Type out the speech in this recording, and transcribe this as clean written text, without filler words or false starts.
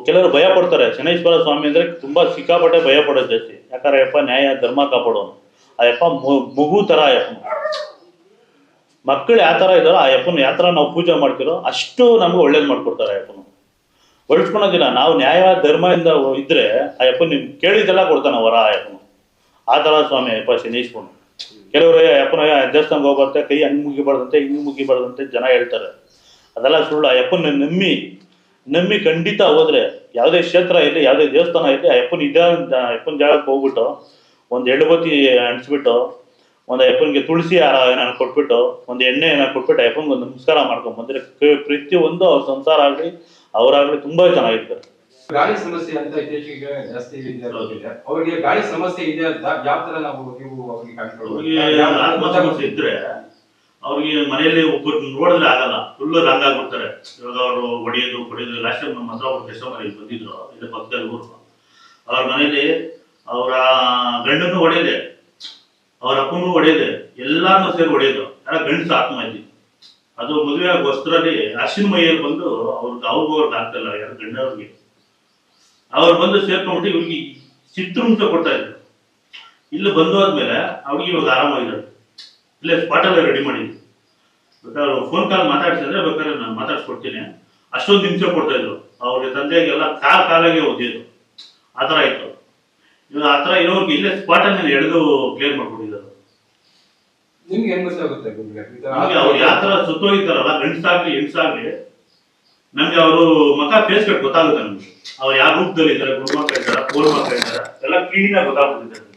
ಕೆಲವರು ಭಯ ಪಡ್ತಾರೆ. ಶನೈಶ್ವರ ಸ್ವಾಮಿ ಅಂದರೆ ತುಂಬ ಸಿಕ್ಕಾಪಟ್ಟೆ ಭಯ ಪಡೋದು ಜಾಸ್ತಿ. ಯಾಕಂದ್ರೆ ಅಯ್ಯಪ್ಪ ನ್ಯಾಯ ಧರ್ಮ ಕಾಪಾಡೋನು. ಅಯ್ಯಪ್ಪ ಮಗು ಥರ ಅಯ್ಯಪ್ಪನ. ಮಕ್ಕಳು ಯಾವ ಥರ ಇದ್ದಾರೋ ಆ ಅಯ್ಯಪ್ಪನ ಯಾವ ಥರ ನಾವು ಪೂಜೆ ಮಾಡ್ತಿರೋ ಅಷ್ಟು ನಮ್ಗೆ ಒಳ್ಳೇದು ಮಾಡ್ಕೊಡ್ತಾರೆ ಅಯ್ಯಪ್ಪನು. ಹೊರಡ್ಸ್ಕೊಳೋದಿಲ್ಲ. ನಾವು ನ್ಯಾಯ ಧರ್ಮದಿಂದ ಇದ್ದರೆ ಅಯ್ಯಪ್ಪನ ನಿಮ್ಗೆ ಕೇಳಿದ್ದೆಲ್ಲ ಕೊಡ್ತಾನೆ ವರ ಅಯ್ಯಪ್ಪನು. ಆ ಥರ ಸ್ವಾಮಿ ಅಯ್ಯಪ್ಪ ಶನೈಶ್ವರನು. ಕೆಲವರು ಅಯ್ಯಪ್ಪನ ದೇವಸ್ಥಾನಕ್ಕೆ ಹೋಗ್ಬಾರ್ದೆ, ಕೈ ಹಂಗೆ ಮುಗಿಬಾರ್ದಂತೆ ಹಿಂಗೆ ಮುಗಿಬಾರ್ದಂತೆ ಜನ ಹೇಳ್ತಾರೆ. ಅದೆಲ್ಲ ಸುಳ್ಳು. ಅಯ್ಯಪ್ಪನ ನಂಬಿ ಖಂಡಿತ ಹೋದ್ರೆ ಯಾವುದೇ ಕ್ಷೇತ್ರ ಇರಲಿ, ಯಾವುದೇ ದೇವಸ್ಥಾನ ಇರಲಿ, ಅಯ್ಯಪ್ಪನ ಜಾಗಕ್ಕೆ ಹೋಗ್ಬಿಟ್ಟು ಒಂದು ಎಳ್ಳುಬತ್ತಿ ಅಂಟಿಸ್ಬಿಟ್ಟು ಒಂದು ಅಯ್ಯಪ್ಪನಿಗೆ ತುಳಸಿ ಹಾರ ಏನಾರು ಕೊಟ್ಬಿಟ್ಟು ಒಂದು ಎಣ್ಣೆ ಏನಾರು ಕೊಟ್ಬಿಟ್ಟು ಅಯ್ಯಪ್ಪನಿಗೆ ಒಂದು ನಮಸ್ಕಾರ ಮಾಡ್ಕೊಂಡು ಬಂದರೆ ಪ್ರತಿಯೊಂದು ಅವ್ರ ಸಂಸಾರ ಆಗಲಿ ಅವರಾಗಲಿ ತುಂಬ ಚೆನ್ನಾಗಿರ್ತಾರೆ. ಗಾಳಿ ಸಮಸ್ಯೆ ಅಂತ ಇತ್ತೀಚೆಗೆ ಜಾಸ್ತಿ ಅವರಿಗೆ ಗಾಳಿ ಸಮಸ್ಯೆ ಇದೆ ಅಂತ ಯಾವ ತರ ನೀವು ಆತ್ಮ ಸಮಸ್ಯೆ ಇದ್ರೆ ಅವ್ರಿಗೆ ಮನೆಯಲ್ಲಿ ಒಬ್ಬರು ನೋಡಿದ್ರೆ ಆಗಲ್ಲ, ಫುಲ್ಲು ರಂಗ್ ಆಗ್ಬಿಡ್ತಾರೆ. ಇವಾಗ ಅವರು ಹೊಡೆಯೋದು ಲಾಸ್ಟ್ ಟೈಮ್ ನಮ್ಮ ಹತ್ರ ಒಬ್ಬರು ಕಸ್ಟಮರ್ ಬಂದಿದ್ರು, ಇಲ್ಲಿ ಪಕ್ಕದಲ್ಲಿ ಊರು. ಅವ್ರ ಮನೇಲಿ ಅವರ ಗಂಡನ್ನು ಹೊಡೆಯದೆ, ಅವ್ರ ಅಪ್ಪನೂ ಹೊಡೆಯದೆ, ಎಲ್ಲಾರನ್ನೂ ಸೇರಿ ಹೊಡೆಯೋದು. ಯಾರ ಗಂಡಸ ಆತ್ಮ ಇದ್ದಿ ಅದು ಮದುವೆ ವಸ್ತ್ರಲ್ಲಿ ಅಶ್ವಿನ ಮೈಯಲ್ಲಿ ಬಂದು ಅವ್ರಿಗೂ ಆಗ್ತಿಲ್ಲ, ಯಾರು ಗಂಡವ್ರಿಗೆ ಅವ್ರು ಬಂದು ಸೇರ್ಕೊಂಡ್ಬಿಟ್ಟು ಇವ್ರಿಗೆ ಚಿತ್ರಹಿಂಸ ಕೊಡ್ತಾ ಇದ್ರು. ಇಲ್ಲಿ ಬಂದು ಆದ್ಮೇಲೆ ಅವ್ರಿಗೆ ಇವಾಗ ಆರಾಮಾಗಿದ್ದಾರೆ. ಇಲ್ಲೇ ಸ್ಪಾಟಲ್ಲೇ ರೆಡಿ ಮಾಡಿದ್ವಿ. ಬೇಕಾದ್ರೆ ಫೋನ್ ಕಾಲ್ ಮಾತಾಡ್ಸಿದ್ರೆ ಬೇಕಾದ್ರೆ ನಾನು ಮಾತಾಡ್ಸ್ಕೊಡ್ತೀನಿ. ಅಷ್ಟೊಂದು ಹಿಂಸೆ ಕೊಡ್ತಾ ಇದ್ರು. ಅವ್ರಿಗೆ ತಂದೆಗೆಲ್ಲ ಕಾಲಾಗೆ ಓದಿದ್ರು. ಆ ಥರ ಇತ್ತು. ಇವಾಗ ಆ ಥರ ಇರೋರ್ಗೆ ಇಲ್ಲೇ ಸ್ಪಾಟಲ್ಲಿ ಎಳೆದು ಕ್ಲಿಯರ್ ಮಾಡ್ಕೊಟ್ಟಿದ್ದಾರೆ. ನಿಮ್ಗೆ ಹೆಂಗ್ ಗೊತ್ತಾಗುತ್ತೆ ಅವ್ರು ಯಾವ ಥರ ಸುತ್ತೋಗಿದ್ದಾರಲ್ಲ, ಗಂಡಸಾಗ್ಲಿ ಹೆಣ್ಸಾಗ್ಲಿ, ನಮ್ಗೆ ಅವರು ಮಕ ಫೇಸ್ ಕಟ್ ಗೊತ್ತಾಗುತ್ತೆ. ನಮ್ಗೆ ಅವ್ರು ಯಾವ ರೂಪದಲ್ಲಿ ಇದ್ದಾರೆ, ಗುರುಮಕ್ಕ ಇದ್ದಾರೆ, ಪೂರ್ವಮಕ್ಕ ಇದ್ದಾರೆ, ಎಲ್ಲ ಕ್ಲೀನ್ ಆಗಿ ಗೊತ್ತಾಗ್ಬಿಟ್ಟಿದ್ದಾರೆ.